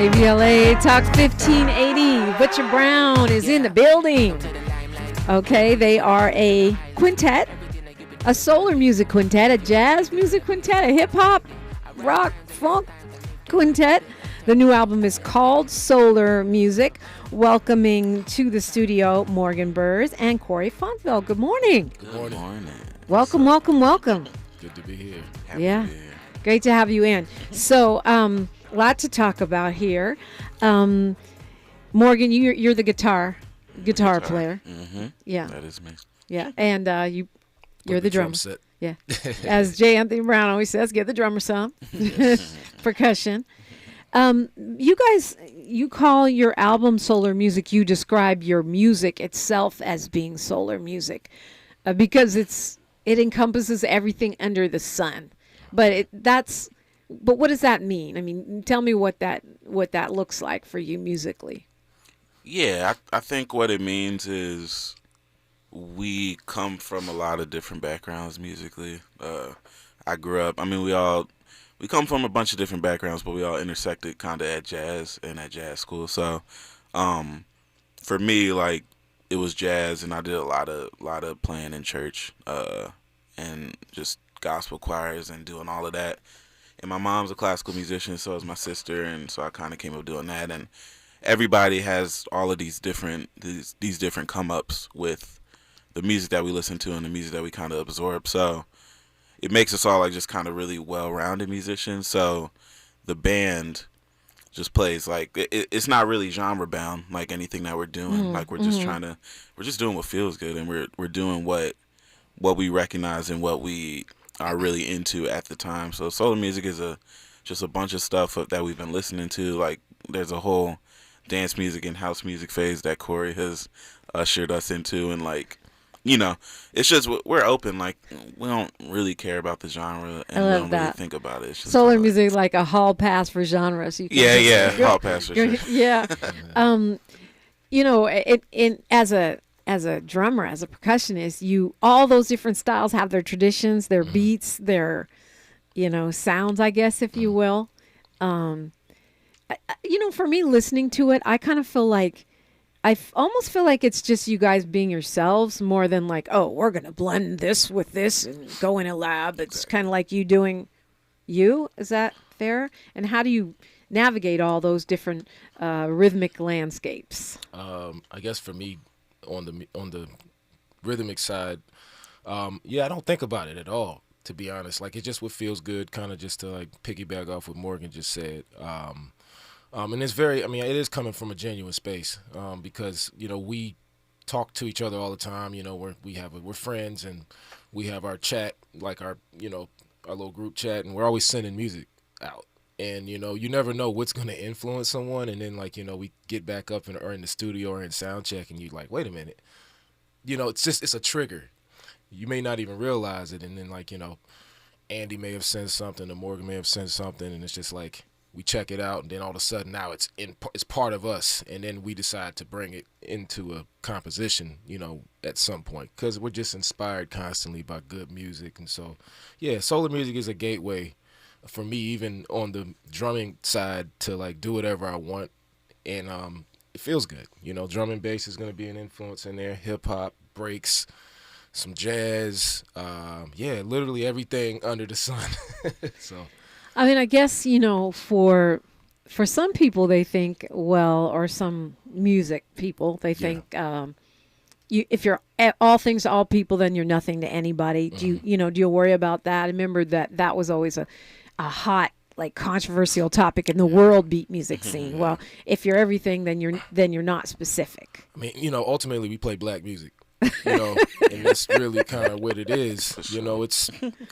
KBLA Talk 1580. Butcher Brown is in the building. Okay, they are a quintet, a solar music quintet, a jazz music quintet, a hip-hop, rock, funk quintet. The new album is called Solar Music. Welcoming to the studio Morgan Burrs and Corey Fonville. Good morning. Good morning. Welcome, welcome, welcome. Good to be here. Yeah, great to have you in. So, lot to talk about here. Morgan, you're the guitar player. Mm-hmm. Yeah, that is me. Yeah, and you're the drummer. Set. Yeah, as J. Anthony Brown always says, give the drummer some percussion. You guys, you call your album Solar Music. You describe your music itself as being solar music because it encompasses everything under the sun. But what does that mean? I mean, tell me what that looks like for you musically. Yeah, I think what it means is we come from a lot of different backgrounds musically. I grew up, we come from a bunch of different backgrounds, but we all intersected kind of at jazz and at jazz school. So for me, like, it was jazz, and I did a lot of playing in church and just gospel choirs and doing all of that. And my mom's a classical musician, so is my sister, and so I kind of came up doing that. And everybody has all of these different come-ups with the music that we listen to and the music that we kind of absorb. So it makes us all like just kind of really well-rounded musicians. So the band just plays like it's not really genre-bound like anything that we're doing. Like we're just we're just doing what feels good, and we're doing what we recognize and what we are really into at the time. So solar music is just a bunch of stuff that we've been listening to. Like there's a whole dance music and house music phase that Corey has ushered us into, and like, you know, it's just we're open. Like we don't really care about the genre, and we don't really think about it. It's just solar music like a hall pass for genre. So you hall pass for sure. Yeah, you know, as a drummer, as a percussionist, all those different styles have their traditions, their beats, their, sounds, I guess, if you will. For me, listening to it, I kind of feel like, almost feel like it's just you guys being yourselves more than like, oh, we're going to blend this with this and go in a lab. It's kind of like you doing you. Is that fair? And how do you navigate all those different rhythmic landscapes? I guess for me, on the rhythmic side, I don't think about it at all, to be honest. Like, it's just what feels good, kind of just to like piggyback off what Morgan just said. And it's very, it is coming from a genuine space, because we talk to each other all the time. We're friends, and we have our chat, like our little group chat, and we're always sending music out. And, you never know what's going to influence someone. And then, we get back up or in the studio or in sound check, and you're like, wait a minute. It's a trigger. You may not even realize it. And then, Andy may have sent something, or Morgan may have sent something, and it's just like we check it out. And then all of a sudden now it's part of us. And then we decide to bring it into a composition, at some point, because we're just inspired constantly by good music. And so, yeah, solar music is a gateway for me, even on the drumming side, to like do whatever I want, and it feels good. Drum and bass is going to be an influence in there. Hip hop, breaks, some jazz, literally everything under the sun. So, I guess for some people they think, or some music people they think, if you're all things to all people, then you're nothing to anybody. Do you worry about that? I remember that was always a hot, like, controversial topic in the world beat music scene. Well, if you're everything, then you're not specific. Ultimately we play black music, and that's really kind of what it is.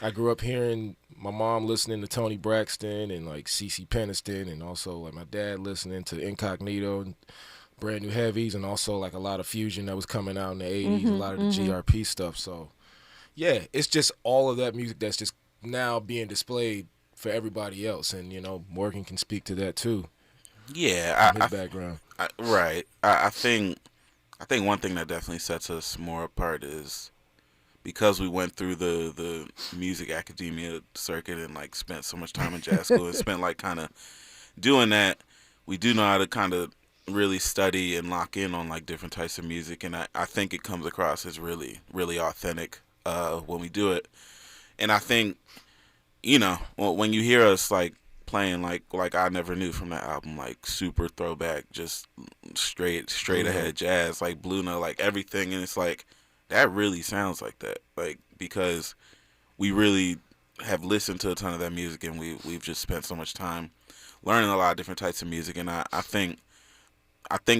I grew up hearing my mom listening to Tony Braxton and like CeCe Peniston, and also like my dad listening to Incognito and Brand New Heavies, and also like a lot of fusion that was coming out in the 80s, a lot of the GRP stuff. So yeah, it's just all of that music that's just now being displayed for everybody else, and Morgan can speak to that too. Yeah, his background. Right. I think one thing that definitely sets us more apart is because we went through the music academia circuit and like spent so much time in jazz school and spent like kind of doing that. we do know how to kind of really study and lock in on like different types of music, and I think it comes across as really really authentic when we do it. And I think, you know, when you hear us like playing like I Never Knew from that album, like super throwback, just straight ahead jazz, like Blue Note, like everything, and it's like that really sounds like that, like because we really have listened to a ton of that music, and we've just spent so much time learning a lot of different types of music, and I think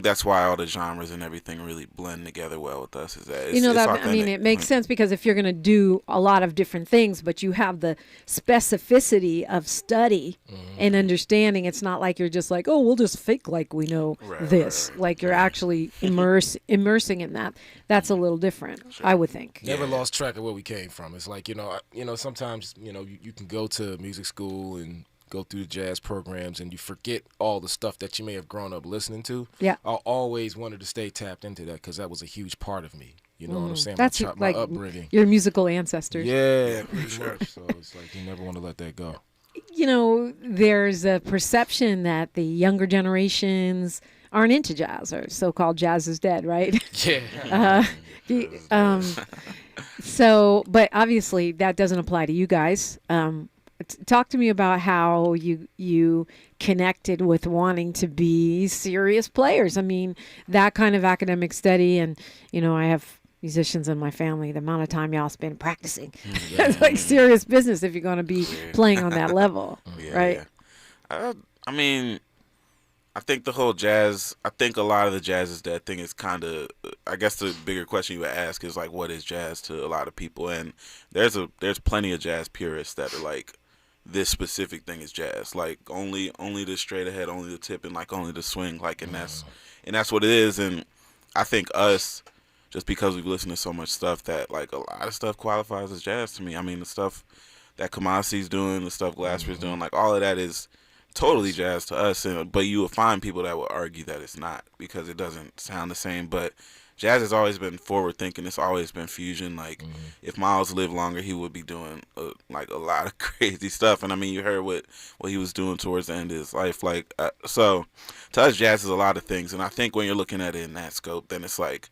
that's why all the genres and everything really blend together well with us. Is that it's, you know it's that authentic. I mean it makes sense, because if you're going to do a lot of different things, but you have the specificity of study and understanding, it's not like you're just like, oh, we'll just fake like we know this. Like you're actually immersing in that. That's a little different, I would think. Never lost track of where we came from. It's like, you know, sometimes, you know, you can go to music school and go through the jazz programs and you forget all the stuff that you may have grown up listening to. Yeah. I always wanted to stay tapped into that because that was a huge part of me. You know what I'm saying? That's my like upbringing. your musical ancestors. Yeah, pretty much. So it's like you never want to let that go. You know, there's a perception that the younger generations aren't into jazz, or so-called jazz is dead, right? Yeah. So, but obviously that doesn't apply to you guys. Talk to me about how you connected with wanting to be serious players. I mean, that kind of academic study, and you know, I have musicians in my family. The amount of time y'all spend practicing, it's like serious business if you're going to be playing on that level, right? Yeah. I mean, I think the whole jazz. I think a lot of the jazz is dead thing is kind of. I guess the bigger question you would ask is like, what is jazz to a lot of people? And there's plenty of jazz purists that are like, this specific thing is jazz, like only the straight ahead, only the tip, and like only the swing, like, and that's what it is. And I think us, just because we've listened to so much stuff, that like a lot of stuff qualifies as jazz to me. I mean, the stuff that Kamasi's doing, the stuff Glasper's doing, like all of that is totally jazz to us. And but you will find people that will argue that it's not because it doesn't sound the same. But jazz has always been forward thinking. It's always been fusion. Like if Miles lived longer, he would be doing like a lot of crazy stuff. And I mean, you heard what he was doing towards the end of his life. Like so, to us, jazz is a lot of things. And I think when you're looking at it in that scope, then it's like,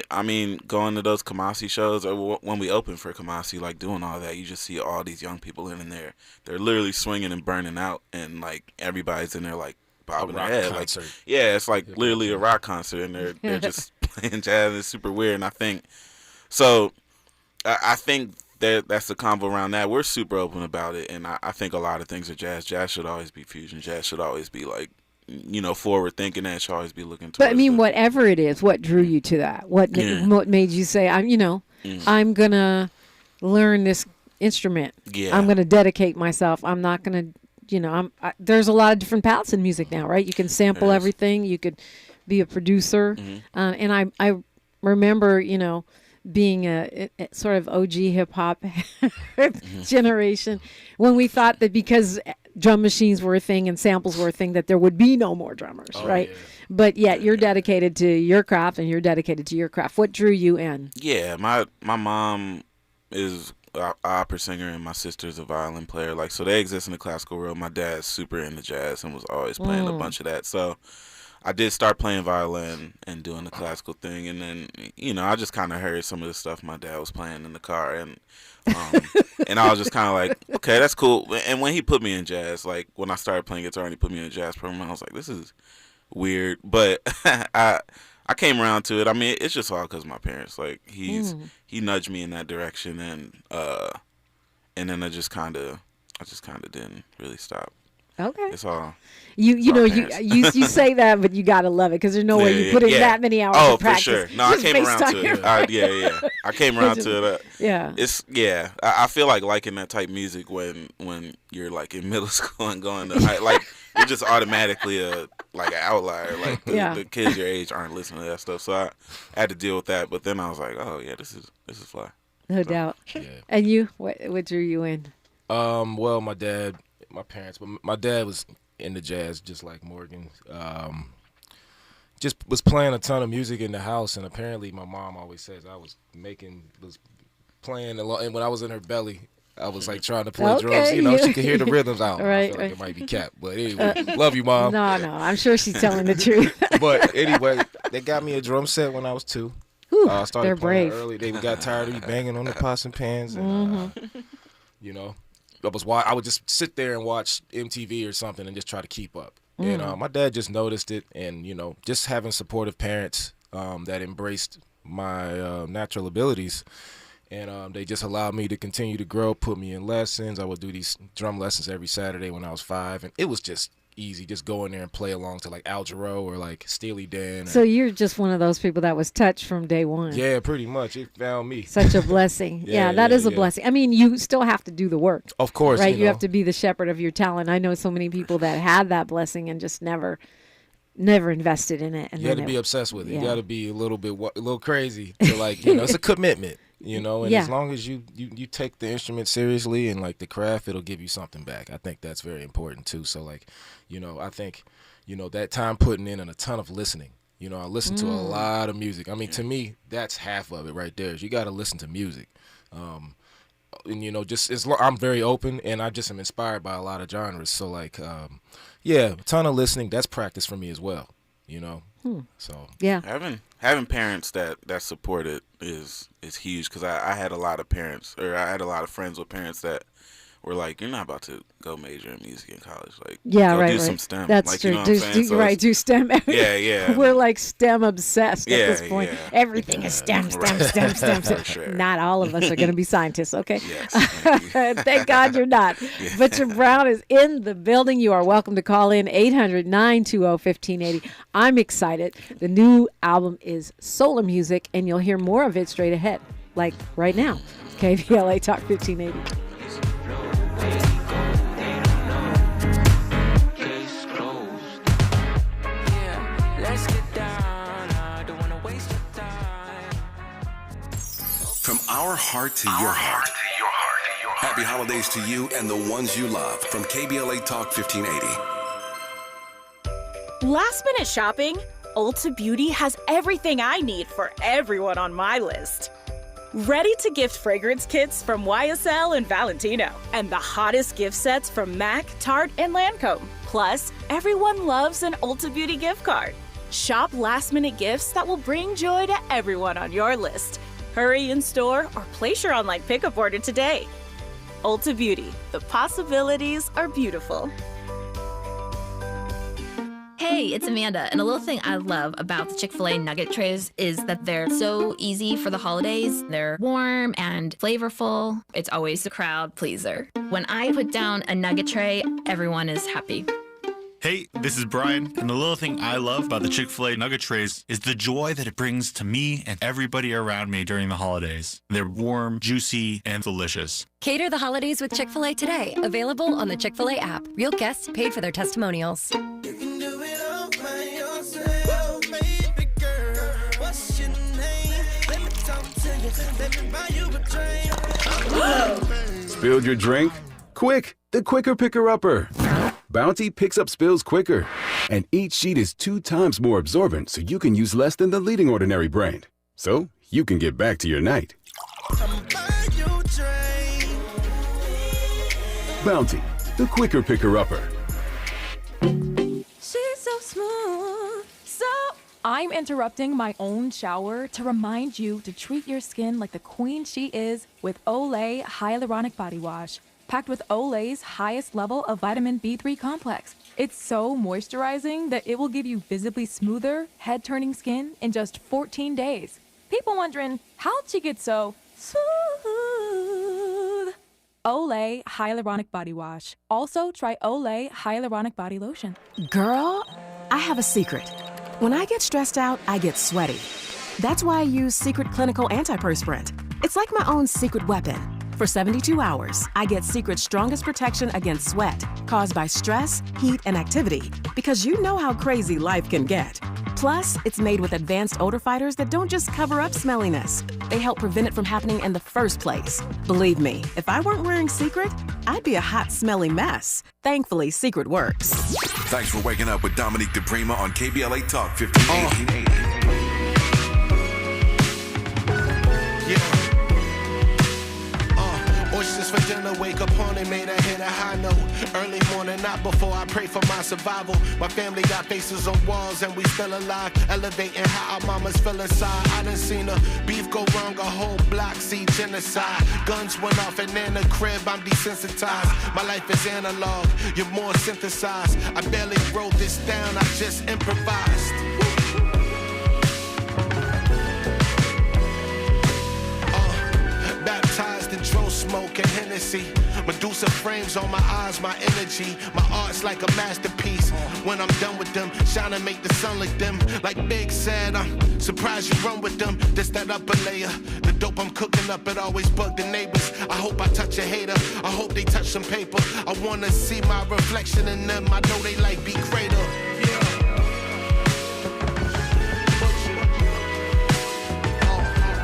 I mean, going to those Kamasi shows, or when we open for Kamasi, like doing all that, you just see all these young people in there. They're literally swinging and burning out, and like everybody's in there like bobbing their head. Like, yeah, it's like literally a rock concert, and they're just playing jazz. It's super weird, and I think so. I think that's the convo around that. We're super open about it, and I think a lot of things are jazz. Jazz should always be fusion. Jazz should always be like, you know, forward thinking, and should always be looking towards. But I mean, whatever it is, what drew you to that? What made you say, I'm gonna learn this instrument. Yeah. I'm gonna dedicate myself. I'm not gonna, there's a lot of different paths in music now, right? You can sample everything. You could be a producer, and I remember, being a sort of OG hip hop generation when we thought that because drum machines were a thing and samples were a thing, that there would be no more drummers, right? Yeah. But yet you're dedicated to your craft, and you're dedicated to your craft. What drew you in? Yeah, my mom is an opera singer, and my sister's a violin player. Like, so they exist in the classical world. My dad's super into jazz and was always playing a bunch of that. So I did start playing violin and doing the classical thing, and then I just kind of heard some of the stuff my dad was playing in the car, and and I was just kind of like, okay, that's cool. And when he put me in jazz, like when I started playing guitar and he put me in a jazz program, I was like, this is weird, but I came around to it. I mean, it's just all because of my parents. Like he nudged me in that direction, and then I just kind of didn't really stop. Okay. It's all you say that, but you gotta love it, because there's no way you put in that many hours of practice. Oh, for sure. No, I came around to it. I came around to it. I feel like liking that type music when you're like in middle school and going to like you're just automatically an outlier. Like the kids your age aren't listening to that stuff. So I had to deal with that. But then I was like, oh yeah, this is fly. No doubt. Yeah. And you, what drew you in? Well, my parents, but my dad was into jazz just like Morgan. Just was playing a ton of music in the house, and apparently my mom always says I was playing a lot, and when I was in her belly, I was like trying to play drums. You know, she could hear the rhythms out. Right, I feel like it might be capped. But anyway, love you, Mom. No, I'm sure she's telling the truth. But anyway, they got me a drum set when I was 2. I started they're playing brave. early. They got tired of me banging on the pots and pans. And, you know, I would just sit there and watch MTV or something and just try to keep up. And my dad just noticed it. And, you know, just having supportive parents that embraced my natural abilities. And they just allowed me to continue to grow, put me in lessons. I would do these drum lessons every Saturday when I was 5. And it was just easy, just go in there and play along to like Al Jarreau or like Steely Dan. So you're just one of those people that was touched from day one. Yeah, pretty much. It found me. Such a blessing. That is a blessing. I mean, you still have to do the work. Of course. Right? You have to be the shepherd of your talent. I know so many people that had that blessing and just never invested in it. And you got to be obsessed with it. You got to be a little crazy to like, you know, it's a commitment. You know, and as long as you take the instrument seriously and like the craft, it'll give you something back. I think that's very important too. So like, you know, I think, you know, that time putting in and a ton of listening. You know, I listen to a lot of music. I mean, to me, that's half of it right there. Is you got to listen to music. And you know, I'm very open, and I just am inspired by a lot of genres. So like, a ton of listening. That's practice for me as well. You know, so having parents that support it is huge, because I had a lot of parents, or I had a lot of friends with parents that were like, you're not about to go major in music in college. Like, go do some STEM. That's like, true. You know what I'm saying? So do STEM. Yeah. We're like STEM obsessed at this point. Yeah. Everything is STEM. Sure. Not all of us are going to be scientists, okay? Yes. Thank God you're not. Butcher Brown is in the building. You are welcome to call in 800-920-1580. I'm excited. The new album is Solar Music, and you'll hear more of it straight ahead, like right now. KBLA Talk 1580. From our heart to your heart. Happy holidays to you and the ones you love from KBLA Talk 1580. Last minute shopping? Ulta Beauty has everything I need for everyone on my list. Ready to gift fragrance kits from YSL and Valentino, and the hottest gift sets from MAC, Tarte, and Lancome. Plus, everyone loves an Ulta Beauty gift card. Shop last minute gifts that will bring joy to everyone on your list. Hurry in store or place your online pickup order today. Ulta Beauty, the possibilities are beautiful. Hey, it's Amanda, and a little thing I love about the Chick-fil-A nugget trays is that they're so easy for the holidays. They're warm and flavorful. It's always a crowd pleaser. When I put down a nugget tray, everyone is happy. Hey, this is Brian, and the little thing I love about the Chick-fil-A nugget trays is the joy that it brings to me and everybody around me during the holidays. They're warm, juicy, and delicious. Cater the holidays with Chick-fil-A today. Available on the Chick-fil-A app. Real guests paid for their testimonials. You can do it all by yourself, baby girl. What's your name? Let me talk to you. Let me buy you a drink. Spilled your drink? Quick, the quicker picker-upper. Bounty picks up spills quicker, and each sheet is 2 times more absorbent, so you can use less than the leading ordinary brand. So you can get back to your night. Bounty, the quicker picker-upper. She's so smooth. So I'm interrupting my own shower to remind you to treat your skin like the queen she is with Olay Hyaluronic Body Wash. Packed with Olay's highest level of vitamin B3 complex. It's so moisturizing that it will give you visibly smoother, head-turning skin in just 14 days. People wondering, how'd she get so smooth? Olay Hyaluronic Body Wash. Also, try Olay Hyaluronic Body Lotion. Girl, I have a secret. When I get stressed out, I get sweaty. That's why I use Secret Clinical Antiperspirant. It's like my own secret weapon. For 72 hours, I get Secret's strongest protection against sweat caused by stress, heat, and activity, because you know how crazy life can get. Plus, it's made with advanced odor fighters that don't just cover up smelliness. They help prevent it from happening in the first place. Believe me, if I weren't wearing Secret, I'd be a hot, smelly mess. Thankfully, Secret works. Thanks for waking up with Dominique DiPrima on KBLA Talk 1580. Oysters for dinner, wake up on it, made a hit a high note. Early morning, not before I pray for my survival. My family got faces on walls and we still alive. Elevating how our mamas feel inside. I done seen a beef go wrong, a whole block see genocide. Guns went off and in the crib, I'm desensitized. My life is analog, you're more synthesized. I barely wrote this down, I just improvised. Baptized in dro smoke and Hennessy. Medusa frames on my eyes, my energy. My art's like a masterpiece. When I'm done with them, shine and make the sun look dim. Like Big said, I'm surprised you run with them. This that upper layer. The dope I'm cooking up, it always bug the neighbors. I hope I touch a hater. I hope they touch some paper. I wanna see my reflection in them. I know they like be greater. Yeah.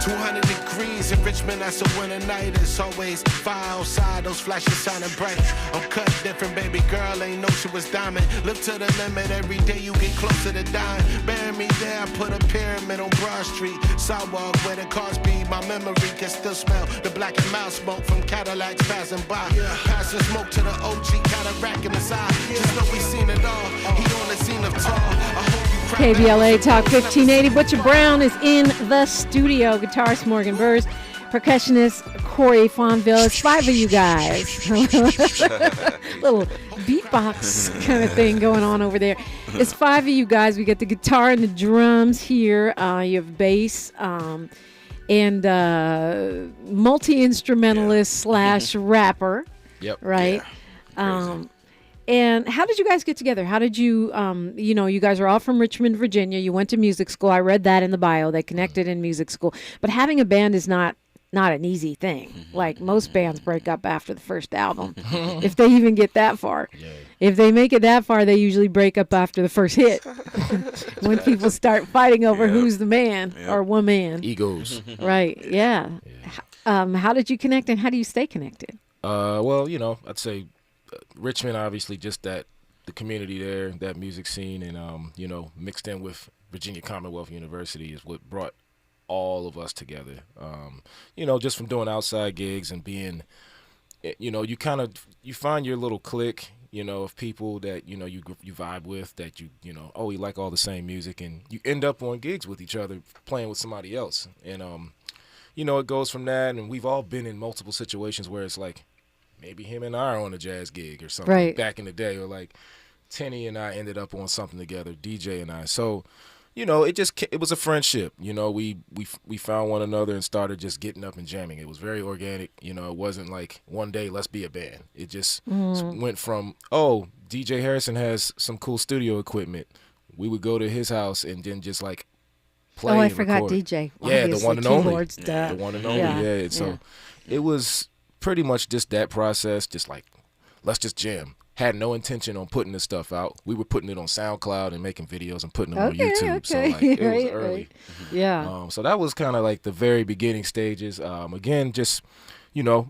200 degrees in Richmond, that's a winter night. It's always fire outside, those flashes shining bright. I'm cut different, baby girl, ain't know she was diamond. Live to the limit, every day you get closer to dying. Bury me there, I put a pyramid on Broad Street. Sidewalk where the cars be, my memory can still smell the black and mild smoke from Cadillacs passing by. Passing smoke to the OG cataract in his eye. Just know we seen it all, he on the scene of tall. I hope you cry. KBLA Talk 1580. Butcher Brown is in the studio. Guitarist Morgan Burrs, percussionist Corey Fonville. It's 5 of you guys. Little beatbox kind of thing going on over there. It's 5 of you guys. We got the guitar and the drums here. You have bass and multi-instrumentalist slash rapper. Yep. Right? Yeah. And how did you guys get together? How did you, you guys are all from Richmond, Virginia. You went to music school. I read that in the bio. They connected in music school. But having a band is not an easy thing. Like most bands break up after the first album, if they even get that far. Yeah. If they make it that far, they usually break up after the first hit. When people start fighting over who's the man or woman. Egos. Right, yeah. How did you connect and how do you stay connected? Well, I'd say Richmond, obviously, just the community there, that music scene, and mixed in with Virginia Commonwealth University is what brought all of us together. Just from doing outside gigs and being, you find your little clique, of people that you vibe with, that you like all the same music, and you end up on gigs with each other, playing with somebody else, and it goes from that, and we've all been in multiple situations where it's like, maybe him and I are on a jazz gig or something back in the day, or like Tenny and I ended up on something together, DJ and I. So, it was a friendship. We found one another and started just getting up and jamming. It was very organic. It wasn't like one day let's be a band. It just went from, DJ Harrison has some cool studio equipment. We would go to his house and then just like play. Oh, I and forgot record. DJ. Yeah, the one and only. The one and only. Yeah. So it was pretty much just that process, just like, let's just jam. Had no intention on putting this stuff out. We were putting it on SoundCloud and making videos and putting them on YouTube. So like, it was early. Right. Yeah. So that was kind of like the very beginning stages. Again, just, I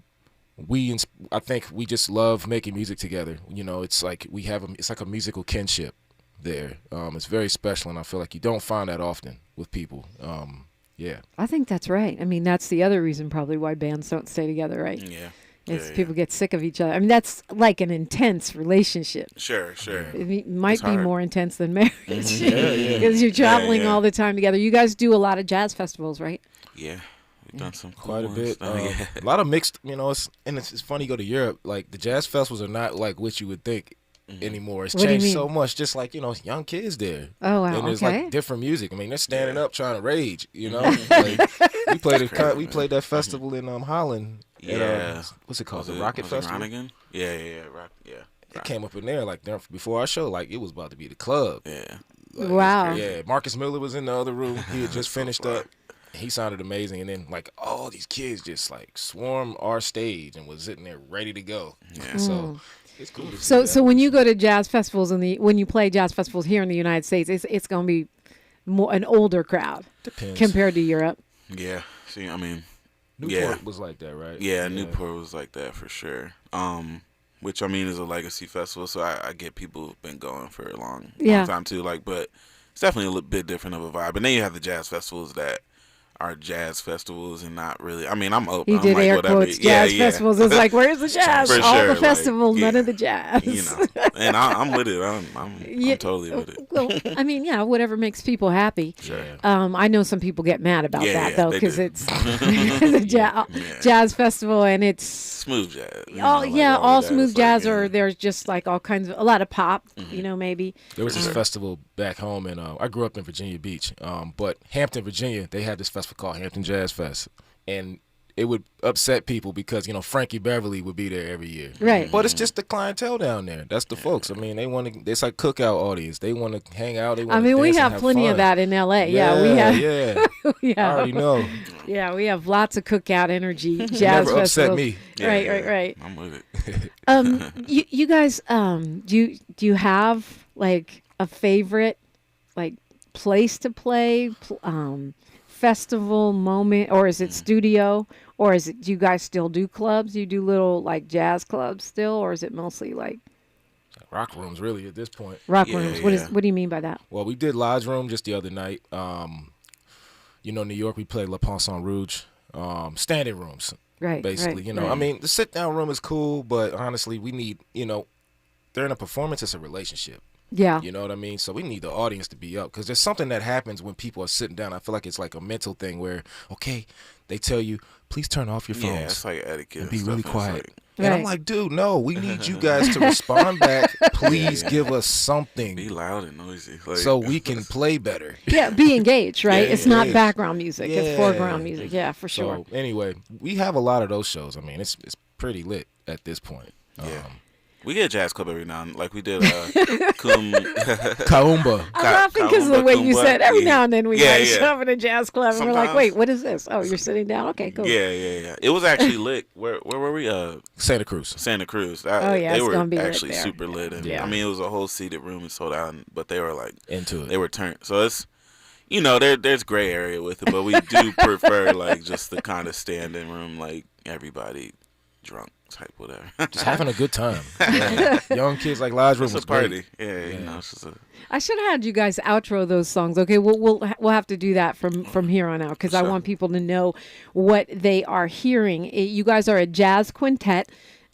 think we just love making music together. It's like it's like a musical kinship there. It's very special, and I feel like you don't find that often with people. Yeah. I think that's right. I mean, that's the other reason probably why bands don't stay together, right? Yeah. It's people get sick of each other. I mean, that's like an intense relationship. Sure. It might be more intense than marriage. Because you're traveling all the time together. You guys do a lot of jazz festivals, right? Yeah. We've done some quite a bit. A lot of mixed, it's funny to go to Europe. Like, the jazz festivals are not like what you would think anymore. It's changed so much. Just like, young kids there. Oh, wow. And there's like different music. I mean, they're standing up trying to rage, Like, we played that festival in Holland. Yeah. What's it called? The Rocket Festival? Ronigan? Yeah. It came up in there like before our show, like it was about to be the club. Yeah. Like, wow. Yeah. Marcus Miller was in the other room. He had just finished up. He sounded amazing, and then like all these kids just like swarmed our stage and was sitting there ready to go. Yeah. So it's cool. So when you go to jazz festivals when you play jazz festivals here in the United States, it's going to be more an older crowd. Depends. Compared to Europe. Yeah. See, I mean, Newport was like that, right? Yeah, Newport was like that for sure. Which I mean is a legacy festival, so I get people who've been going for a long time too. Like, but it's definitely a little bit different of a vibe. And then you have the jazz festivals that our jazz festivals and not really. I mean, I'm open. He I'm did like, air whatever. quotes, jazz festivals. It's like, where's the jazz? For All sure, the festival, like, none of the jazz. You know, and I'm with it. I'm totally with it. Well, I mean, yeah, whatever makes people happy. Sure. I know some people get mad about that, though, because it's a jazz festival and it's smooth jazz. All smooth jazz, or there's just like all kinds of, a lot of pop, you know, maybe. There was this festival back home, and I grew up in Virginia Beach, but Hampton, Virginia, they had this festival called Hampton Jazz Fest, and it would upset people because, you know, Frankie Beverly would be there every year. Right. But it's just the clientele down there. That's the folks. I mean, they want to, it's like cookout audience. They want to hang out. They want to dance we and have plenty fun. of that in LA. Yeah, we have. I already know. Yeah, we have lots of cookout energy, jazz Never festivals. upset me. Right. I'm with it. You guys, do you have like a favorite like place to play, festival moment, or is it studio, or is it, do you guys still do clubs? You do little like jazz clubs still, or is it mostly like rock rooms really at this point? Rock rooms. What do you mean by that? Well, we did Lodge Room just the other night. You know, New York, we played La Poisson Rouge, standing rooms. Right. Basically, you know, I mean, the sit down room is cool, but honestly, we need, you know, during a performance, it's a relationship. Yeah. You know what I mean? So we need the audience to be up, because there's something that happens when people are sitting down. I feel like it's like a mental thing where, okay, they tell you, please turn off your phones. Yeah, it's like etiquette. And be really quiet. Like, and I'm like, dude, no, we need you guys to respond back. Please give us something. Be loud and noisy. Like, so we can play better. Yeah, be engaged, right? Yeah, it's not engaged. background music. It's foreground music. Yeah, for sure. So anyway, we have a lot of those shows. I mean, it's pretty lit at this point. Yeah. We get a jazz club every now and then. Like we did Kaumba. I'm laughing because of the way you said every now and then we show up in a jazz club and we're like, wait, what is this? Oh, you're sitting down? Okay, cool. Yeah. It was actually lit. Where were we? Santa Cruz. Santa Cruz. They were gonna be actually lit there. super lit. And, I mean, it was a whole seated room and sold out, but they were like into it. They were turned. So it's, you know, there's gray area with it, but we do prefer like just the kind of standing room, like everybody drunk type, whatever. Just having a good time. Yeah. Young kids like Lodge Room It's was a party. great. Yeah, you know, it's just a. I should have had you guys outro those songs. Okay, we'll have to do that from here on out, because I want people to know what they are hearing. You guys are a jazz quintet.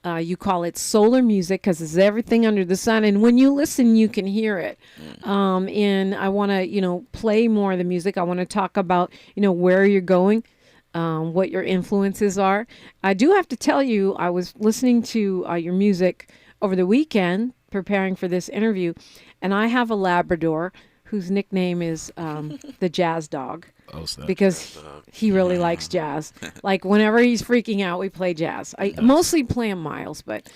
You call it solar music because it's everything under the sun, and when you listen, you can hear it. And I want to, play more of the music. I want to talk about, where you're going. What your influences are. I do have to tell you, I was listening to your music over the weekend, preparing for this interview, and I have a Labrador whose nickname is the Jazz Dog. Because he really likes jazz. Like whenever he's freaking out, we play jazz. I mostly play him Miles, but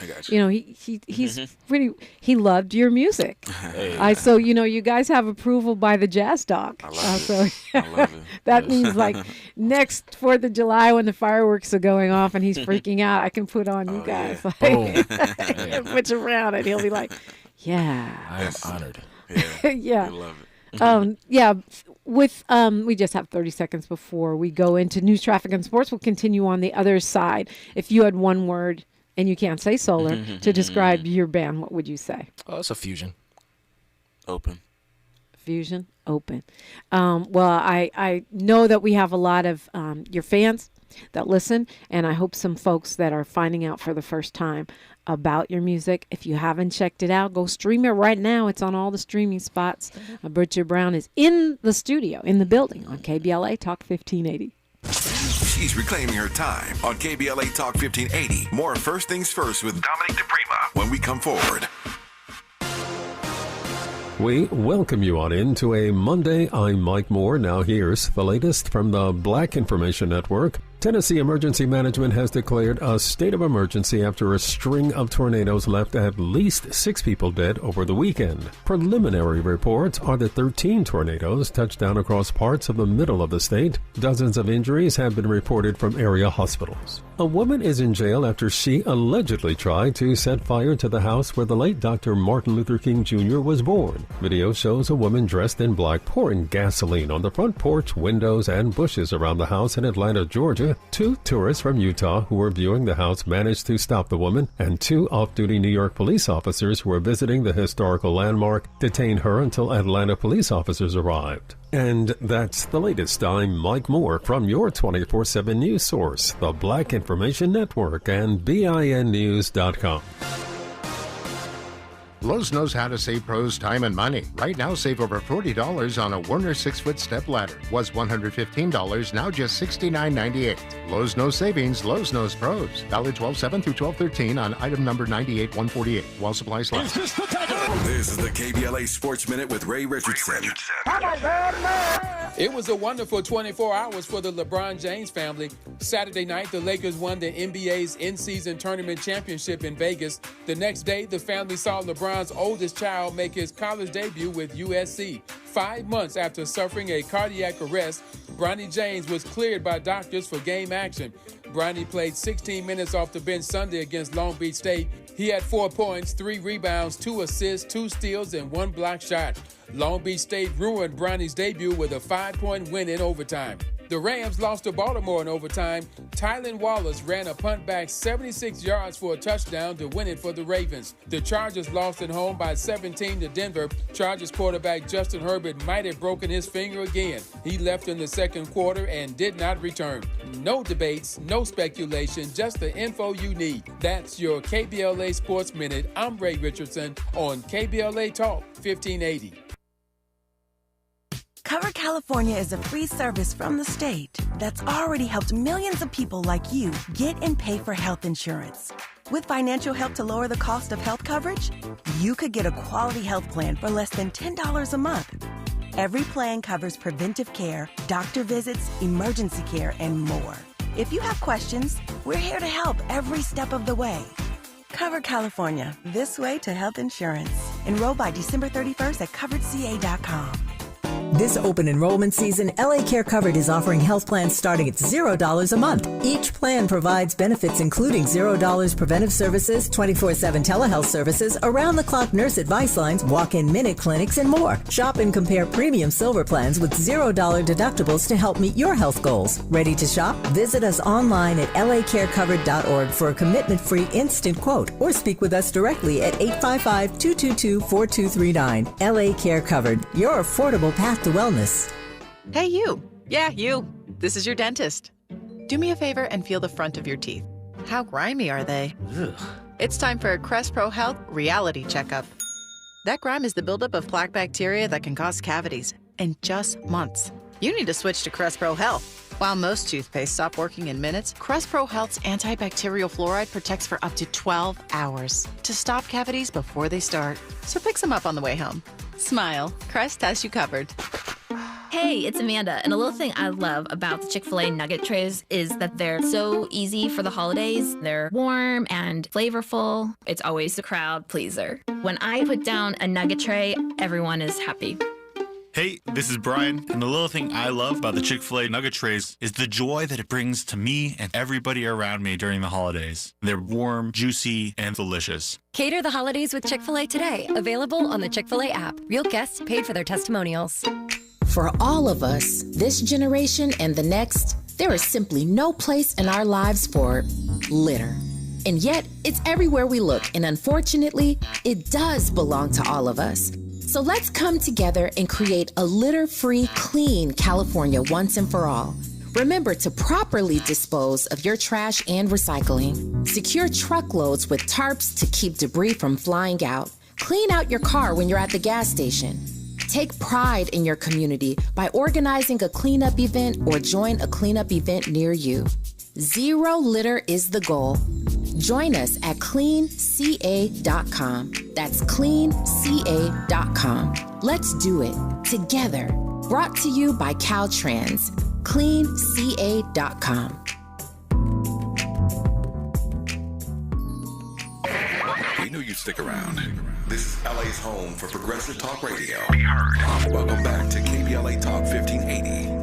he's pretty. He loved your music. Hey. So you guys have approval by the Jazz Dog. I love it. I love it. That means like next 4th of July when the fireworks are going off and he's freaking out, I can put on you guys. Yeah. Like, put you around and he'll be like, yeah. I am honored. Yeah. I love it. With we just have 30 seconds before we go into news, traffic, and sports. We'll continue on the other side. If you had one word, and you can't say solar, to describe your band, what would you say? Oh, it's a fusion. Open. Fusion, open. Well, I know that we have a lot of your fans that listen, and I hope some folks that are finding out for the first time about your music. If you haven't checked it out, go stream it right now. It's on all the streaming spots. Bridget Brown is in the studio, in the building on KBLA Talk 1580. She's reclaiming her time on KBLA Talk 1580. More First Things First with Dominique DiPrima when we come forward. We welcome you on into a Monday. I'm Mike Moore. Now here's the latest from the Black Information Network. Tennessee Emergency Management has declared a state of emergency after a string of tornadoes left at least 6 people dead over the weekend. Preliminary reports are that 13 tornadoes touched down across parts of the middle of the state. Dozens of injuries have been reported from area hospitals. A woman is in jail after she allegedly tried to set fire to the house where the late Dr. Martin Luther King Jr. was born. Video shows a woman dressed in black pouring gasoline on the front porch, windows, and bushes around the house in Atlanta, Georgia. Georgia. 2 tourists from Utah who were viewing the house managed to stop the woman, and 2 off-duty New York police officers who were visiting the historical landmark detained her until Atlanta police officers arrived. And that's the latest. I'm Mike Moore from your 24/7 news source, the Black Information Network and BINnews.com. Lowe's knows how to save pros time and money. Right now, save over $40 on a Werner 6-foot step ladder. Was $115, now just $69.98. Lowe's knows savings, Lowe's knows pros. Valid 12/7 through 12/13 on item number 98-148 while supplies last. This is the KBLA Sports Minute with Ray Richardson. It was a wonderful 24 hours for the LeBron James family. Saturday night, the Lakers won the NBA's in-season tournament championship in Vegas. The next day, the family saw LeBron's oldest child make his college debut with USC. 5 months after suffering a cardiac arrest, Bronny James was cleared by doctors for game action. Bronny played 16 minutes off the bench Sunday against Long Beach State. He had 4 points, 3 rebounds, 2 assists, 2 steals, and 1 block shot. Long Beach State ruined Bronny's debut with a 5-point win in overtime. The Rams lost to Baltimore in overtime. Tylan Wallace ran a punt back 76 yards for a touchdown to win it for the Ravens. The Chargers lost at home by 17 to Denver. Chargers quarterback Justin Herbert might have broken his finger again. He left in the second quarter and did not return. No debates, no speculation, just the info you need. That's your KBLA Sports Minute. I'm Ray Richardson on KBLA Talk 1580. Cover California is a free service from the state that's already helped millions of people like you get and pay for health insurance. With financial help to lower the cost of health coverage, you could get a quality health plan for less than $10 a month. Every plan covers preventive care, doctor visits, emergency care, and more. If you have questions, we're here to help every step of the way. Cover California, this way to health insurance. Enroll by December 31st at coveredca.com. This open enrollment season, LA Care Covered is offering health plans starting at $0 a month. Each plan provides benefits including $0 preventive services, 24/7 telehealth services, around-the-clock nurse advice lines, walk-in minute clinics, and more. Shop and compare premium silver plans with $0 deductibles to help meet your health goals. Ready to shop? Visit us online at lacarecovered.org for a commitment-free instant quote or speak with us directly at 855-222-4239. LA Care Covered, your affordable path to wellness. Hey, you. Yeah, you. This is your dentist. Do me a favor and feel the front of your teeth. How grimy are they? Ugh. It's time for a Crest Pro Health reality checkup. That grime is the buildup of plaque bacteria that can cause cavities in just months. You need to switch to Crest Pro Health. While most toothpaste stop working in minutes, Crest Pro Health's antibacterial fluoride protects for up to 12 hours to stop cavities before they start. So pick some up on the way home. Smile. Crest has you covered. Hey, it's Amanda, and a little thing I love about the Chick-fil-A nugget trays is that they're so easy for the holidays. They're warm and flavorful. It's always a crowd pleaser. When I put down a nugget tray, everyone is happy. Hey, this is Brian, and the little thing I love about the Chick-fil-A nugget trays is the joy that it brings to me and everybody around me during the holidays. They're warm, juicy, and delicious. Cater the holidays with Chick-fil-A today. Available on the Chick-fil-A app. Real guests paid for their testimonials. For all of us, this generation and the next, there is simply no place in our lives for litter. And yet, it's everywhere we look, and unfortunately, it does belong to all of us. So let's come together and create a litter-free, clean California once and for all. Remember to properly dispose of your trash and recycling. Secure truckloads with tarps to keep debris from flying out. Clean out your car when you're at the gas station. Take pride in your community by organizing a cleanup event or join a cleanup event near you. Zero litter is the goal. Join us at cleanca.com. That's cleanca.com. Let's do it together. Brought to you by Caltrans. cleanca.com. We knew you'd stick around. This is LA's home for progressive talk radio. Be heard. Welcome back to KBLA Talk 1580.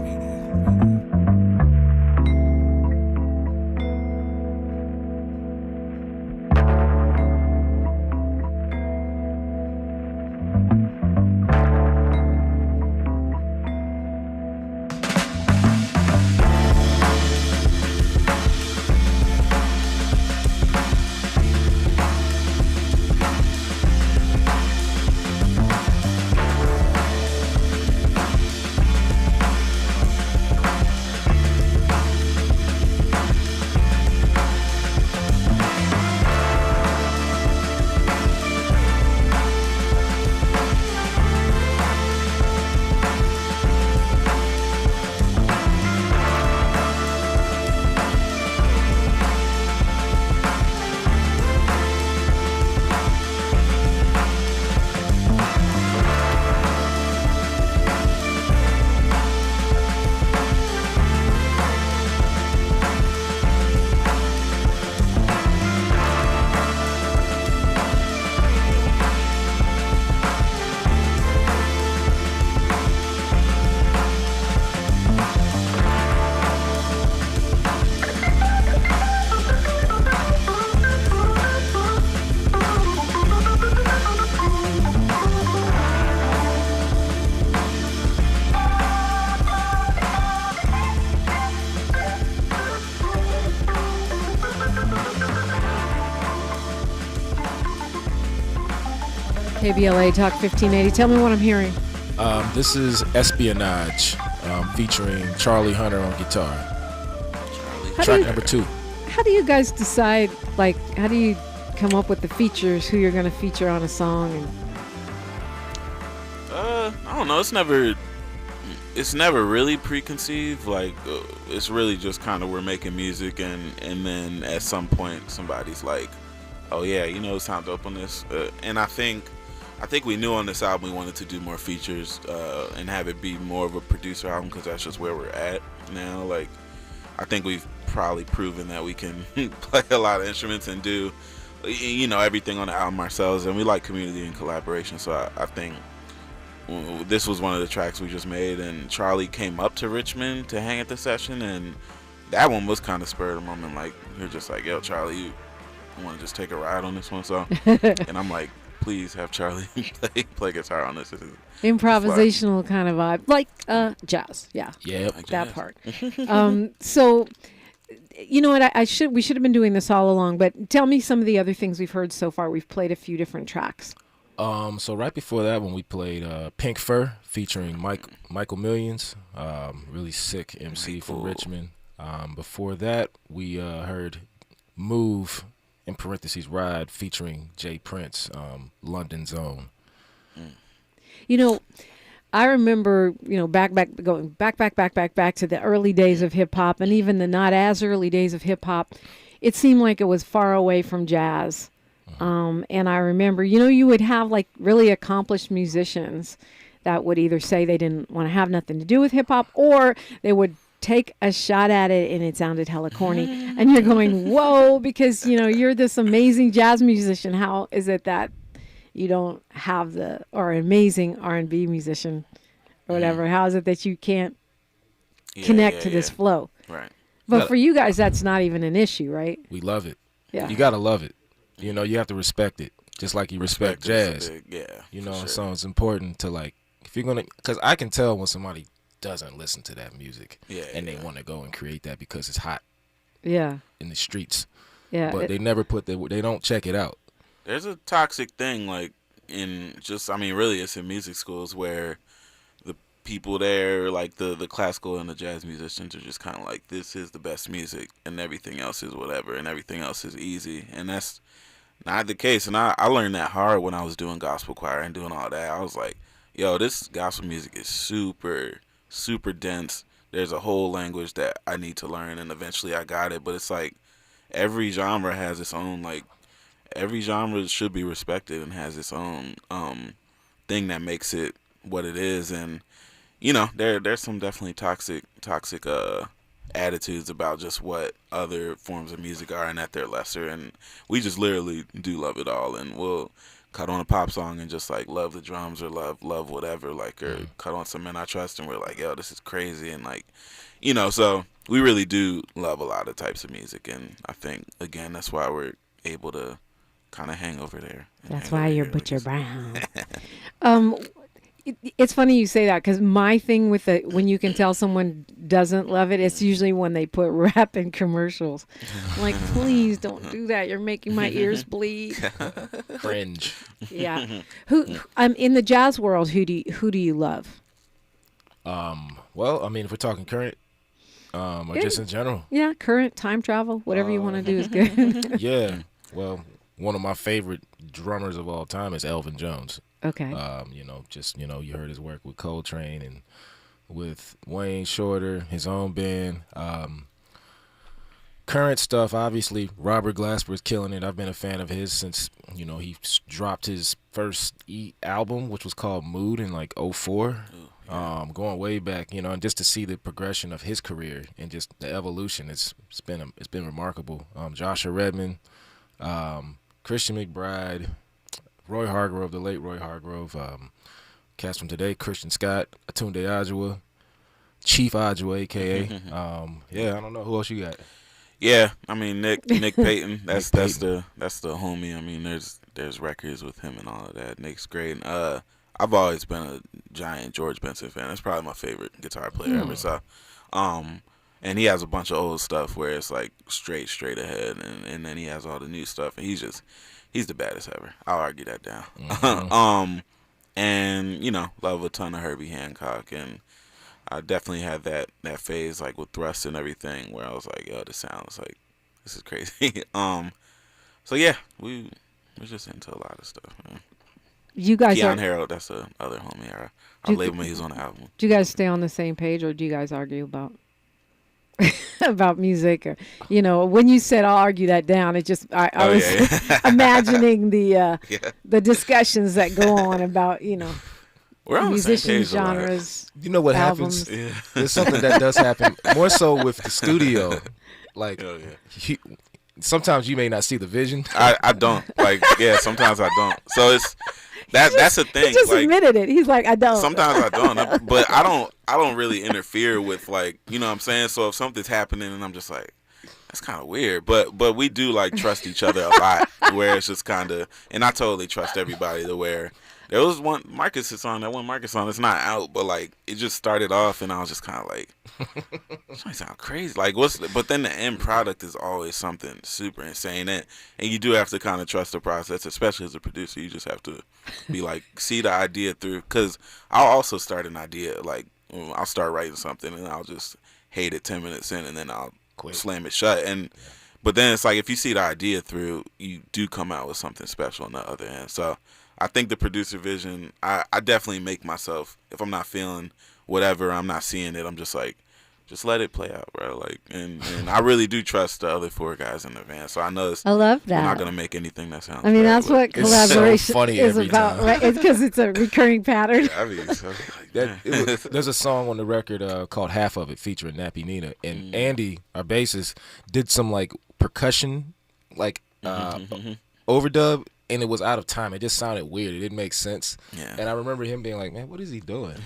KBLA Talk 1580. Tell me what I'm hearing. This is Espionage, featuring Charlie Hunter on guitar. Track number 2. How do you guys decide, like, how do you come up with the features, who you're going to feature on a song? And I don't know. It's never really preconceived. Like, it's really just kind of we're making music, and then at some point somebody's like, oh yeah, you know, it sounds dope on this. And I think we knew on this album we wanted to do more features and have it be more of a producer album, because that's just where we're at now. Like, I think we've probably proven that we can play a lot of instruments and do, you know, everything on the album ourselves, and we like community and collaboration. So I think this was one of the tracks we just made, and Charlie came up to Richmond to hang at the session, and that one was kind of spur of the moment. Like, you're just like, yo, Charlie, you want to just take a ride on this one? So, and I'm like, please have Charlie play guitar on this. This is improvisational kind of vibe, like jazz. Yeah, like that jazz. part. So, you know what? We should have been doing this all along. But tell me some of the other things we've heard so far. We've played a few different tracks. So right before that, when we played Pink Fur featuring Michael Millions, really sick MC from Richmond. Before that, we heard Move, in parentheses, Ride, featuring Jay Prince, London Zone. You know, I remember, you know, going back to the early days of hip hop, and even the not as early days of hip hop. It seemed like it was far away from jazz. And I remember, you know, you would have like really accomplished musicians that would either say they didn't want to have nothing to do with hip hop, or they would take a shot at it and it sounded hella corny. And you're going, whoa, because, you know, you're this amazing jazz musician. How is it that you don't have or amazing R&B musician or whatever? How is it that you can't connect to this flow? Right. But for you guys, that's not even an issue, right? We love it. Yeah. You got to love it. You know, you have to respect it, just like you respect jazz. You know, sure. so it's important to, like, if you're going to, because I can tell when somebody doesn't listen to that music and they want to go and create that because it's hot in the streets. Yeah. But they never they don't check it out. There's a toxic thing, like, really it's in music schools where the people there, like the classical and the jazz musicians, are just kind of like, this is the best music and everything else is whatever and everything else is easy. And that's not the case. And I learned that hard when I was doing gospel choir and doing all that. I was like, yo, this gospel music is super, super dense. There's a whole language that I need to learn, and eventually I got it. But it's like every genre has its own, like, every genre should be respected and has its own thing that makes it what it is. And, you know, there's some definitely toxic attitudes about just what other forms of music are, and that they're lesser. And we just literally do love it all, and we'll cut on a pop song and just like love the drums or love whatever, like, or cut on some Men I Trust and we're like, yo, this is crazy. And, like, you know, so we really do love a lot of types of music, and I think again that's why we're able to kind of hang over there. That's why you're Butcher Brown. It's funny you say that, because my thing with when you can tell someone doesn't love it, it's usually when they put rap in commercials. I'm like, please don't do that. You're making my ears bleed. Cringe. Yeah. In the jazz world, who do you love? Well, I mean, if we're talking current, or just in general. Yeah, current, time travel, whatever you want to do is good. Yeah. Well, one of my favorite drummers of all time is Elvin Jones. Okay. You heard his work with Coltrane and with Wayne Shorter, his own band. Current stuff, obviously, Robert Glasper's killing it. I've been a fan of his since, you know, he dropped his first album, which was called Mood, in like 2004. Going way back, you know, and just to see the progression of his career and just the evolution, it's been remarkable. Joshua Redman, Christian McBride, Roy Hargrove, the late Roy Hargrove, cast from today, Christian Scott, Atunde Adjua, Chief Adjua, a.k.a. I don't know. Who else you got? Yeah, I mean, Nick Payton, that's the homie. I mean, there's records with him and all of that. Nick's great. And, I've always been a giant George Benson fan. That's probably my favorite guitar player ever. So, and he has a bunch of old stuff where it's like straight ahead, and then he has all the new stuff, and he's he's the baddest ever. I'll argue that down. Mm-hmm. And love a ton of Herbie Hancock, and I definitely had that phase like with Thrust and everything where I was like, yo, this sounds like this is crazy. So yeah, we're just into a lot of stuff, man. You guys Keon Harold, that's the other homie. I'll label him. He's on the album. Do you guys stay on the same page, or do you guys argue about about music? Or, when you said I'll argue that down, it just I was imagining the discussions that go on about we're on musicians, genres. You know what albums. happens? Yeah. There's something that does happen more so with the studio. Like, sometimes you may not see the vision. I don't. Sometimes I don't. So it's that's the thing. He just admitted it. He's like, I don't. Sometimes I don't. But I don't really interfere with what I'm saying. So if something's happening and I'm just like, that's kind of weird. But we do like trust each other a lot. Where it's just kind of, and I totally trust everybody to where. There was one Marcus is on. That one Marcus song. It's not out, but like it just started off, and I was just kind of like, "This might sound crazy." Like but then the end product is always something super insane, and you do have to kind of trust the process, especially as a producer. You just have to be like, see the idea through. Because I'll also start an idea, like I'll start writing something, and I'll just hate it 10 minutes in, and then I'll slam it shut. But then it's like if you see the idea through, you do come out with something special on the other end. So. I think the producer vision, I definitely make myself, if I'm not feeling whatever, I'm not seeing it, I'm just like, just let it play out, bro. Like, and I really do trust the other 4 guys in the band. So I know I love that. We're not going to make anything that sounds that's what collaboration so funny is about, right? It's because it's a recurring pattern. There's a song on the record called Half of It featuring Nappy Nina. And Andy, our bassist, did some like percussion, like overdub. And it was out of time. It just sounded weird. It didn't make sense. Yeah. And I remember him being like, man, what is he doing?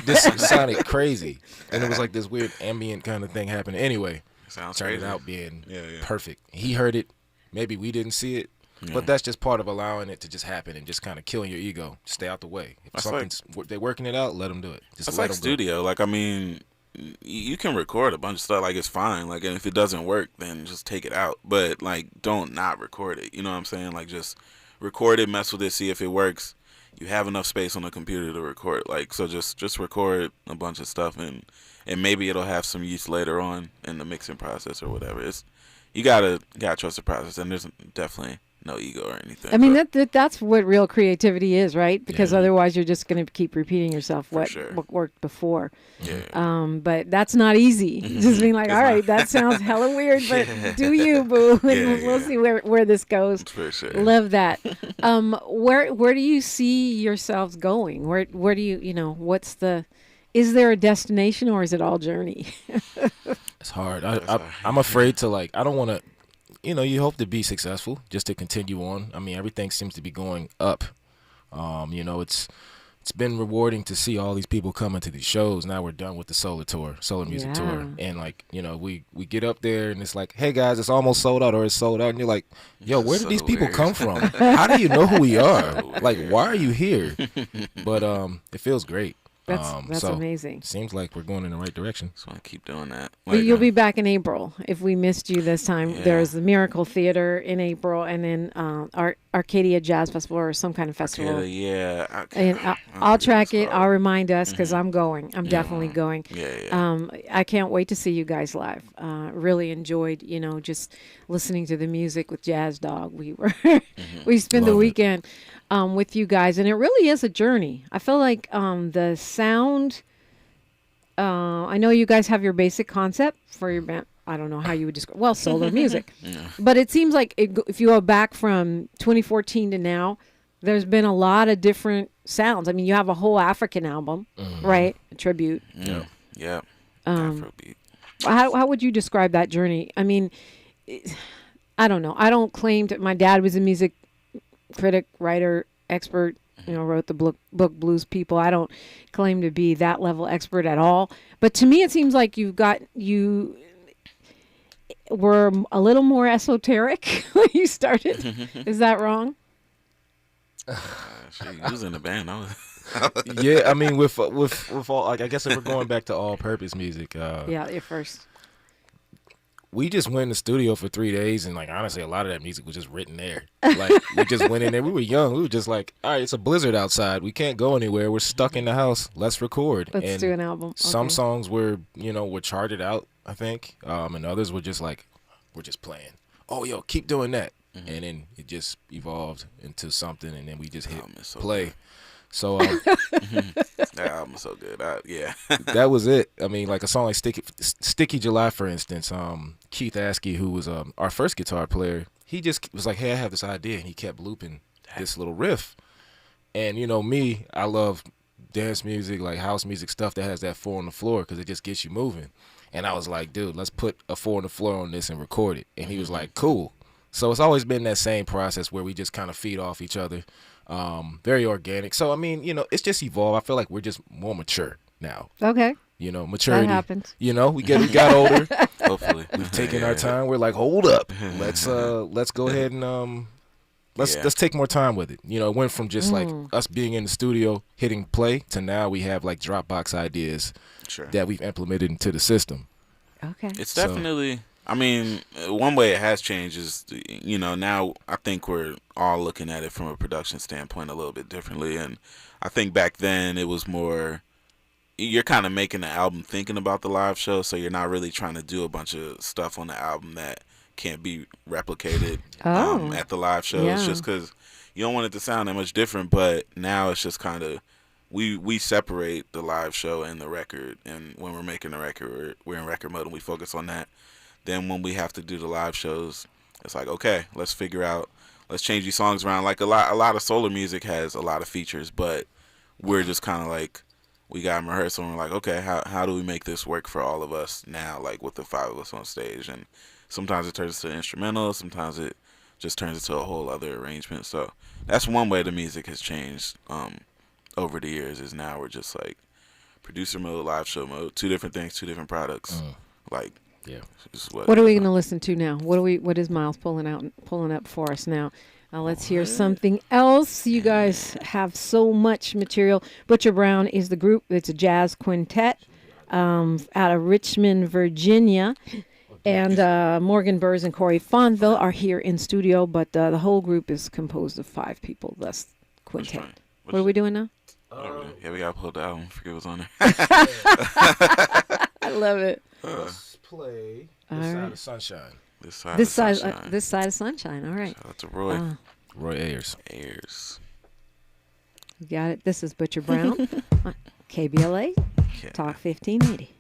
This sounded crazy. And it was like this weird ambient kind of thing happening. Anyway, sounds turned crazy. It out being perfect. He heard it. Maybe we didn't see it. But that's just part of allowing it to just happen and just kind of killing your ego. Stay out the way. If they're working it out, let them do it. That's like studio. Like, I mean, you can record a bunch of stuff. Like, it's fine. Like, and if it doesn't work, then just take it out. But, like, don't not record it. You know what I'm saying? Like, just record it, mess with it, see if it works. You have enough space on the computer to record. Like, so just record a bunch of stuff, and maybe it'll have some use later on in the mixing process or whatever. You gotta trust the process, and there's definitely no ego or anything. I mean, that's what real creativity is, right? Because otherwise you're just going to keep repeating yourself what worked before. Yeah. But that's not easy. Just being like, all right, that sounds hella weird, but do you, boo? And we'll see where this goes. For sure. Love that. Where do you see yourselves going? Where do you, is there a destination or is it all journey? It's hard. I'm afraid to I don't want to, you hope to be successful just to continue on. I mean, everything seems to be going up. It's been rewarding to see all these people coming to these shows. Now we're done with the solar music tour. And we get up there and it's like, hey guys, it's almost sold out or it's sold out. And you're like, yo, where did these people come from? How do you know who we are? Like, why are you here? But it feels great. That's amazing. Seems like we're going in the right direction. Just want to keep doing that. You'll be back in April. If we missed you this time, there's the Miracle Theater in April, and then Arcadia Jazz Festival or some kind of festival. And I'll track it. I'll remind us because I'm going. I'm definitely going. I can't wait to see you guys live. Really enjoyed, just listening to the music with Jazz Dog. We spent the weekend with you guys, and it really is a journey. I feel like the sound, I know you guys have your basic concept for your band. I don't know how you would describe, solar music. But it seems like if you go back from 2014 to now, there's been a lot of different sounds. I mean, you have a whole African album, right? A tribute. Yeah. Afrobeat. How would you describe that journey? I mean, I don't know. I don't claim to. My dad was a music critic, writer, expert. Wrote the book Blues People. I don't claim to be that level expert at all. But to me, it seems like you were a little more esoteric when you started. Is that wrong? She was in the band. Yeah, I mean, with all, I guess if we're going back to all-purpose music. Your first. we just went in the studio for 3 days, and like honestly, a lot of that music was just written there. Like we just went in there. We were young. We were just like, all right, it's a blizzard outside. We can't go anywhere. We're stuck in the house. Let's record. Let's do an album. Some songs were charted out, I think, and others were just like, we're just playing. Oh, yo, keep doing that, and then it just evolved into something, and then we just hit play. So that album is so good. Yeah, that was it. I mean, like a song like Sticky July, for instance. Keith Askey, who was our first guitar player, he just was like, hey, I have this idea, and he kept looping this little riff. And me, I love dance music, like house music, stuff that has that 4 on the floor, because it just gets you moving. And I was like, dude, let's put a 4 on the floor on this and record it. And he was like, cool. So it's always been that same process where we just kind of feed off each other. Very organic. So, I mean, it's just evolved. I feel like we're just more mature now. Okay. Maturity. That happens. We got older. Hopefully. We've taken our time. We're like, hold up. Let's go ahead and let's take more time with it. It went from just like us being in the studio hitting play to now we have like Dropbox ideas that we've implemented into the system. Okay. It's definitely I mean, one way it has changed is, now I think we're all looking at it from a production standpoint a little bit differently. And I think back then it was more, you're kind of making the album thinking about the live show, so you're not really trying to do a bunch of stuff on the album that can't be replicated at the live show. It's just because you don't want it to sound that much different, but now it's just kind of, we separate the live show and the record, and when we're making the record, we're in record mode and we focus on that. Then when we have to do the live shows, it's like, okay, let's change these songs around. Like a lot of solar music has a lot of features, but we're just kind of like, we got in rehearsal and we're like, okay, how do we make this work for all of us now, like with the 5 of us on stage? And sometimes it turns into instrumental, sometimes it just turns into a whole other arrangement. So that's one way the music has changed over the years, is now we're just like producer mode, live show mode, 2 different things, 2 different products. Yeah. What are we going to listen to now? What is Miles pulling up for us now? Let's hear something else. You guys have so much material. Butcher Brown is the group. It's a jazz quintet out of Richmond, Virginia. And Morgan Burrs and Corey Fonville are here in studio, but the whole group is composed of 5 people, thus quintet. What are we doing now? Yeah, we got to pull the album. Forget what's on there. I love it. Let's play This Side of Sunshine. This side of sunshine. All right. Shout out to Roy. Roy Ayers. You got it. This is Butcher Brown on KBLA Talk 1580.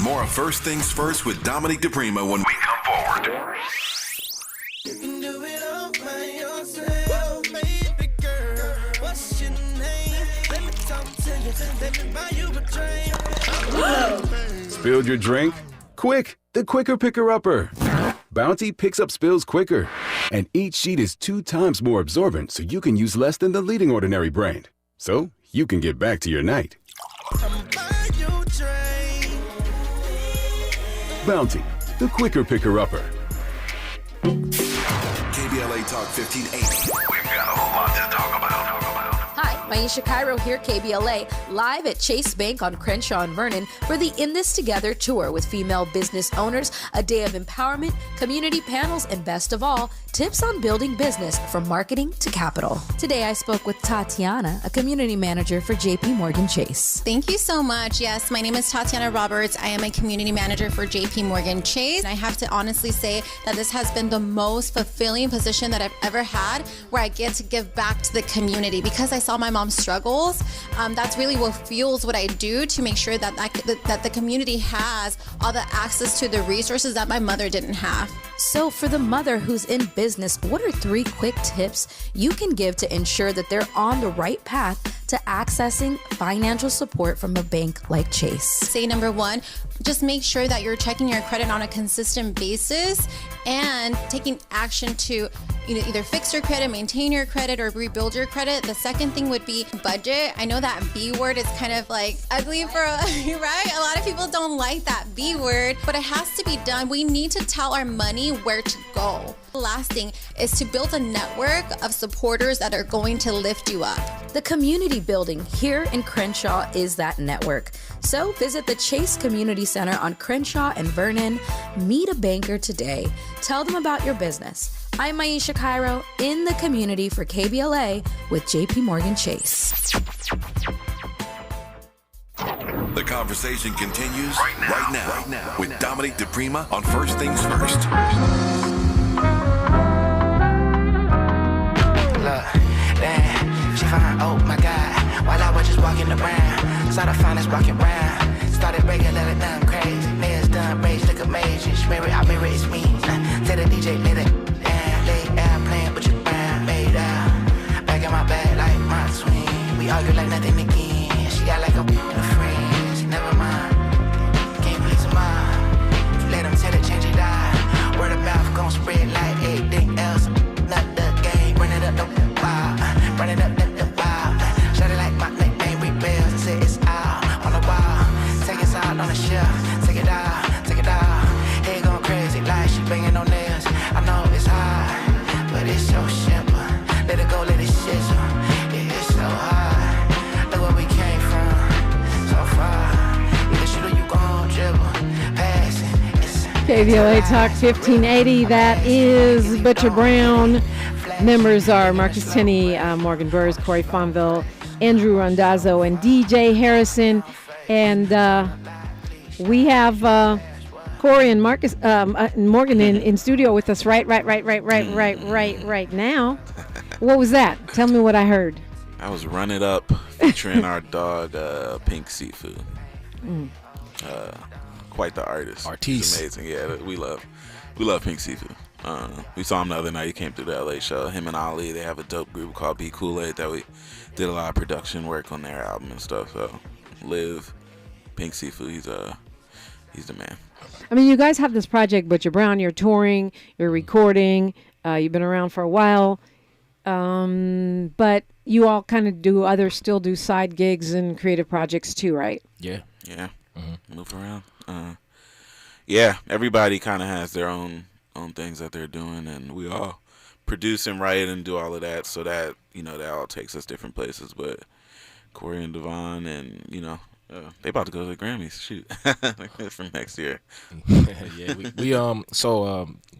More First Things First with Dominique DiPrima when we come forward. You can do it all by yourself, baby girl. What's your name? Let me talk to you. Let me buy you a drink. Spilled your drink? Quick, the quicker picker-upper. Bounty picks up spills quicker, and each sheet is 2 times more absorbent, so you can use less than the leading ordinary brand. So you can get back to your night. Bounty, the quicker picker-upper. KBLA Talk 1580. We've got a whole lot to talk about. Hi, Maisha Cairo here, KBLA, live at Chase Bank on Crenshaw and Vernon for the In This Together tour with female business owners, a day of empowerment, community panels, and best of all, tips on building business from marketing to capital. Today I spoke with Tatiana, a community manager for JP Morgan Chase. Thank you so much. Yes, my name is Tatiana Roberts. I am a community manager for JP Morgan Chase. I have to honestly say that this has been the most fulfilling position that I've ever had, where I get to give back to the community because I saw my mom's struggles. That's really what fuels what I do to make sure that that the community has all the access to the resources that my mother didn't have. So for the mother who's in business, what are 3 quick tips you can give to ensure that they're on the right path to accessing financial support from a bank like Chase? Say number 1, just make sure that you're checking your credit on a consistent basis and taking action to either fix your credit, maintain your credit, or rebuild your credit. The second thing would be budget. I know that B word is kind of like ugly for, right? A lot of people don't like that B word, but it has to be done. We need to tell our money where to go. The last thing is to build a network of supporters that are going to lift you up. The community building here in Crenshaw is that network. So visit the Chase Community Center on Crenshaw and Vernon. Meet a banker today. Tell them about your business. I'm Maisha Cairo in the community for KBLA with JP Morgan Chase. The conversation continues right now with Dominique DiPrima on First Things First. Look, damn, she fine, oh my God. While I was just walking around, saw the finest walking around. Started breaking, let it done crazy. Nails done, rage, look amazing. Mirror, I mirror, it's me. Tell the DJ, let it. Playing with your brand made out. Back in my bag like my twin. We argue like nothing again. She got like a friend. She never mind. Can't please her mind. Let them tell it, change it out. Word of mouth gon' spread like anything else. Not the game. Run it up the wild. Run it up the wild. Shut it like my nickname rebels. I said it's out on the wall. Take it out on the shelf. Take it out, take it out. Head going crazy like she banging on nails. I know it's hard. But it's so simple. Let it go, let it sizzle. Yeah, it's so hard. Look where we came from. So far. Either shoot or you gon' dribble. Pass it. KBLA Talk 1580. That is Butcher Brown. Members are Marcus Tenney, Morgan Burrs, Corey Fonville, Andrew Rondazzo, and DJ Harrison. And we have Corey and Marcus, Morgan in studio with us right now. What was that? Tell me what I heard. I was Run It Up featuring our dog, Pink Seafood. Quite the artist. He's amazing. Yeah, we love Pink Seafood. We saw him the other night. He came through the LA show. Him and Ali, they have a dope group called Be Kool-Aid that we did a lot of production work on their album and stuff. So, Live, Pink Seafood, he's the man. I mean, you guys have this project, Butcher Brown. You're touring, you're recording. You've been around for a while, but you all kind of still do side gigs and creative projects too, right? Yeah. Move around. Yeah, everybody kind of has their own things that they're doing, and we all produce and write and do all of that. So that that all takes us different places. But Corey and Devon, and they about to go to the Grammys. Shoot, for next year. Yeah, we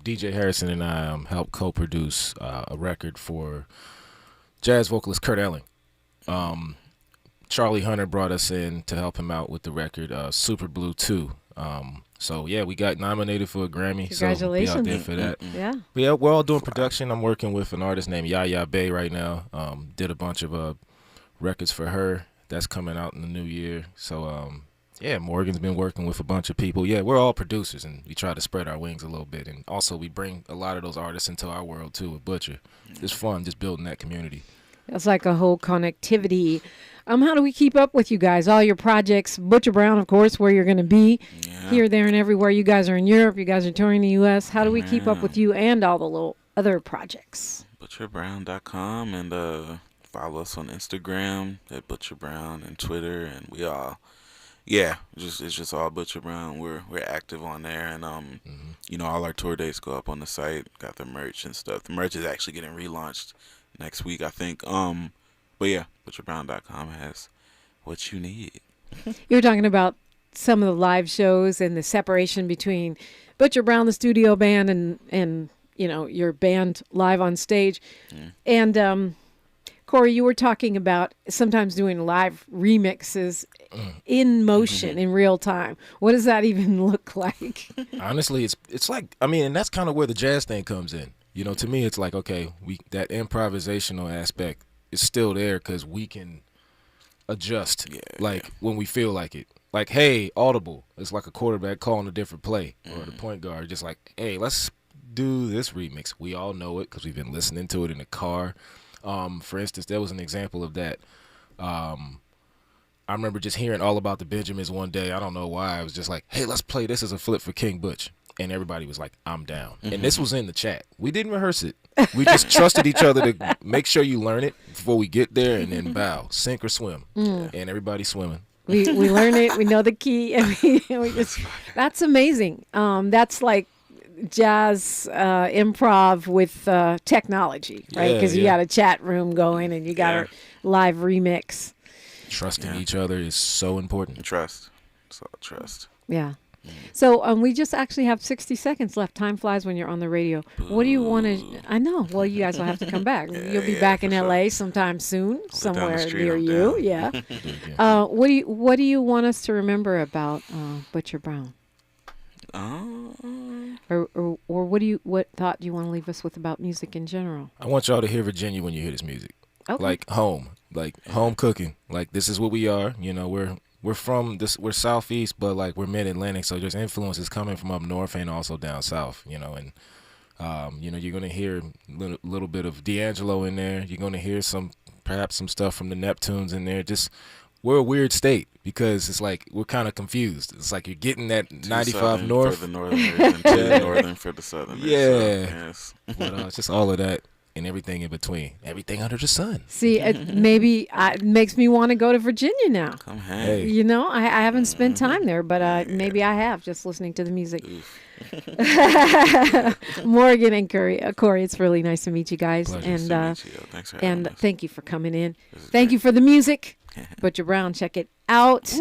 DJ Harrison and I helped co-produce a record for jazz vocalist Kurt Elling. Charlie Hunter brought us in to help him out with the record Super Blue 2. So yeah, we got nominated for a Grammy. Congratulations! So be out there for that. Yeah. But yeah, we're all doing production. I'm working with an artist named Yaya Bay right now. Did a bunch of records for her. That's coming out in the new year. So, yeah, Morgan's been working with a bunch of people. Yeah, we're all producers, and we try to spread our wings a little bit. And also, we bring a lot of those artists into our world, too, with Butcher. It's fun just building that community. It's like a whole connectivity. How do we keep up with you guys? All your projects, Butcher Brown, of course, where you're going to be. Here, there, and everywhere. You guys are in Europe. You guys are touring the U.S. How do we keep up with you and all the little other projects? ButcherBrown.com and follow us on Instagram at Butcher Brown and Twitter, and we all, it's just all Butcher Brown. We're active on there, and all our tour dates go up on the site. Got the merch and stuff. The merch is actually getting relaunched next week, I think. But yeah, butcherbrown.com has what you need. You were talking about some of the live shows and the separation between Butcher Brown, the studio band, and you know, your band live on stage. And Corey, you were talking about sometimes doing live remixes in motion in real time. What does that even look like? Honestly, it's like, I mean, and that's kind of where the jazz thing comes in. You know, to me, it's like, okay, that improvisational aspect is still there because we can adjust, when we feel like it. Like, hey, audible. It's like a quarterback calling a different play, or the point guard just like, hey, let's do this remix. We all know it because we've been listening to it in the car. For instance, there was an example of that. I remember just hearing all about the Benjamins one day. I don't know why. I was just like, hey, let's play this as a flip for King Butch. And everybody was like, I'm down. And this was in the chat. We didn't rehearse it. We just trusted each other to make sure you learn it before we get there and then bow, sink or swim. And everybody's swimming. We learn it. We know the key. And we just, that's amazing. That's like jazz improv with technology, right? Because you got a chat room going and you got a live remix. Trusting each other is so important. Trust. So trust. Yeah. So we just actually have 60 seconds left. Time flies when you're on the radio. What do you want to? I know. Well, you guys will have to come back. You'll be back in LA sometime soon, somewhere near you. Yeah. What do you want us to remember about Butcher Brown? Or what thought do you want to leave us with about music in general? I want y'all to hear Virginia when you hear this music. Okay. Like home cooking. Like, this is what we are. You know, we're from this. We're southeast, but like we're mid-Atlantic, so there's influences coming from up north and also down south. You know, and you know, you're gonna hear a little bit of D'Angelo in there. You're gonna hear perhaps some stuff from the Neptunes in there. Just, we're a weird state because it's like we're kind of confused. It's like you're getting that 95 north for the northern and too northern for the southern. Yeah, but it's just all of that. And everything in between, everything under the sun. See, maybe it makes me want to go to Virginia now. Come hey. You know, I haven't spent time there, but maybe I have, just listening to the music. Morgan and Corey, it's really nice to meet you guys. Pleasure and to meet you. Thanks for having us. Thank you for coming in. Thank you for the music. Butcher Brown, check it out.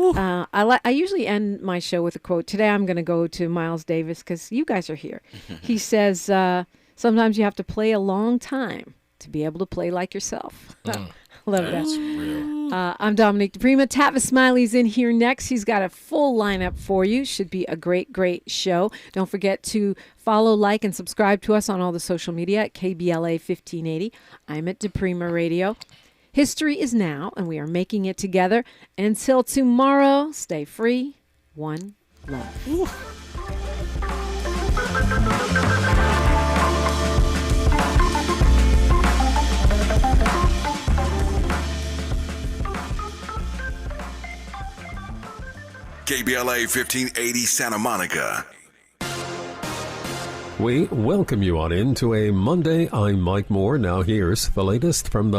I usually end my show with a quote. Today I'm going to go to Miles Davis because you guys are here. He says, sometimes you have to play a long time to be able to play like yourself. Love that. That's real. I'm Dominique DiPrima. Tavis Smiley's in here next. He's got a full lineup for you. Should be a great, great show. Don't forget to follow, like, and subscribe to us on all the social media at KBLA 1580. I'm at DiPrima Radio. History is now, and we are making it together. Until tomorrow, stay free. One love. KBLA 1580 Santa Monica. We welcome you on into a Monday. I'm Mike Moore. Now here's the latest from the